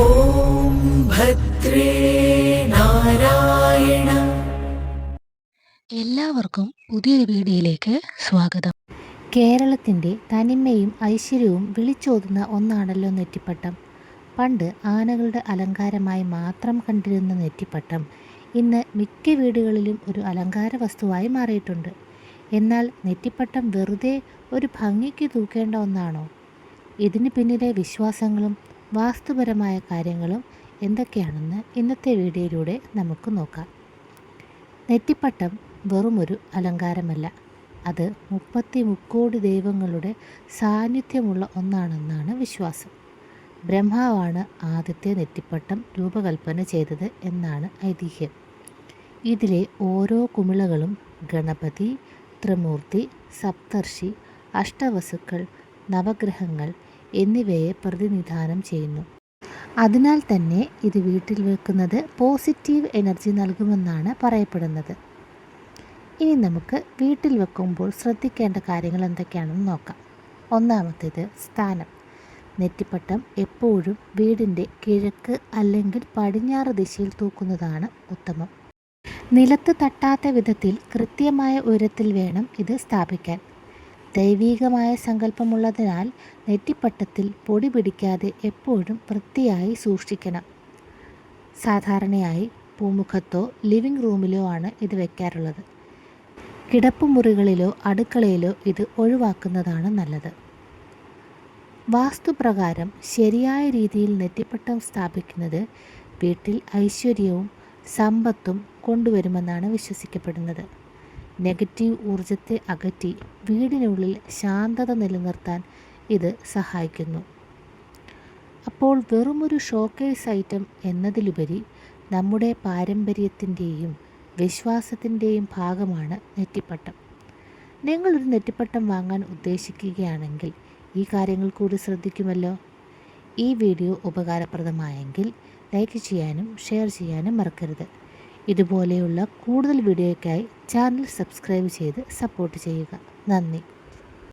ഓം ഭദ്രേ നാരായണ. എല്ലാവർക്കും പുതിയൊരു വീഡിയോയിലേക്ക് സ്വാഗതം. കേരളത്തിൻ്റെ തനിമയും ഐശ്വര്യവും വിളിച്ചോതുന്ന ഒന്നാണല്ലോ നെറ്റിപ്പട്ടം. പണ്ട് ആനകളുടെ അലങ്കാരമായി മാത്രം കണ്ടിരുന്ന നെറ്റിപ്പട്ടം ഇന്ന് മിക്ക വീടുകളിലും ഒരു അലങ്കാര വസ്തുവായി മാറിയിട്ടുണ്ട്. എന്നാൽ നെറ്റിപ്പട്ടം വെറുതെ ഒരു ഭംഗിക്ക് തൂക്കേണ്ട ഒന്നാണോ? ഇതിന് പിന്നിലെ വിശ്വാസങ്ങളും വാസ്തുപരമായ കാര്യങ്ങളും എന്തൊക്കെയാണെന്ന് ഇന്നത്തെ വീഡിയോയിലൂടെ നമുക്ക് നോക്കാം. നെറ്റിപ്പട്ടം വെറുമൊരു അലങ്കാരമല്ല, അത് 33 ദൈവങ്ങളുടെ സാന്നിധ്യമുള്ള ഒന്നാണെന്നാണ് വിശ്വാസം. ബ്രഹ്മാവാണ് ആദ്യത്തെ നെറ്റിപ്പട്ടം രൂപകൽപ്പന ചെയ്തത് എന്നാണ് ഐതിഹ്യം. ഇതിലെ ഓരോ കുമിളകളും ഗണപതി, ത്രിമൂർത്തി, സപ്തർഷി, അഷ്ടവസുക്കൾ, നവഗ്രഹങ്ങൾ എന്നിവയെ പ്രതിനിധാനം ചെയ്യുന്നു. അതിനാൽ തന്നെ ഇത് വീട്ടിൽ വെക്കുന്നത് പോസിറ്റീവ് എനർജി നൽകുമെന്നാണ് പറയപ്പെടുന്നത്. ഇനി നമുക്ക് വീട്ടിൽ വെക്കുമ്പോൾ ശ്രദ്ധിക്കേണ്ട കാര്യങ്ങൾ എന്തൊക്കെയാണെന്ന് നോക്കാം. ഒന്നാമത്തേത് സ്ഥാനം. നെറ്റിപ്പട്ടം എപ്പോഴും വീടിൻ്റെ കിഴക്ക് അല്ലെങ്കിൽ പടിഞ്ഞാറ് ദിശയിൽ തൂക്കുന്നതാണ് ഉത്തമം. നിലത്ത് തട്ടാത്ത വിധത്തിൽ കൃത്യമായ ഉയരത്തിൽ വേണം ഇത് സ്ഥാപിക്കാൻ. ദൈവീകമായ സങ്കല്പമുള്ളതിനാൽ നെറ്റിപ്പട്ടത്തിൽ പൊടി പിടിക്കാതെ എപ്പോഴും വൃത്തിയായി സൂക്ഷിക്കണം. സാധാരണയായി പൂമുഖത്തോ ലിവിംഗ് റൂമിലോ ആണ് ഇത് വയ്ക്കാറുള്ളത്. കിടപ്പുമുറികളിലോ അടുക്കളയിലോ ഇത് ഒഴിവാക്കുന്നതാണ് നല്ലത്. വാസ്തുപ്രകാരം ശരിയായ രീതിയിൽ നെറ്റിപ്പട്ടം സ്ഥാപിക്കുന്നത് വീട്ടിൽ ഐശ്വര്യവും സമ്പത്തും കൊണ്ടുവരുമെന്നാണ് വിശ്വസിക്കപ്പെടുന്നത്. നെഗറ്റീവ് ഊർജത്തെ അകറ്റി വീടിനുള്ളിൽ ശാന്തത നിലനിർത്താൻ ഇത് സഹായിക്കുന്നു. അപ്പോൾ വെറുമൊരു ഷോക്കേസ് ഐറ്റം എന്നതിലുപരി നമ്മുടെ പാരമ്പര്യത്തിൻ്റെയും വിശ്വാസത്തിൻ്റെയും ഭാഗമാണ് നെറ്റിപ്പട്ടം. നിങ്ങളൊരു നെറ്റിപ്പട്ടം വാങ്ങാൻ ഉദ്ദേശിക്കുകയാണെങ്കിൽ ഈ കാര്യങ്ങൾ കൂടി ശ്രദ്ധിക്കുമല്ലോ. ഈ വീഡിയോ ഉപകാരപ്രദമായെങ്കിൽ ലൈക്ക് ചെയ്യാനും ഷെയർ ചെയ്യാനും മറക്കരുത്. ഇതുപോലെയുള്ള കൂടുതൽ വീഡിയോയ്ക്കായി ചാനൽ സബ്സ്ക്രൈബ് ചെയ്ത് സപ്പോർട്ട് ചെയ്യുക. നന്ദി.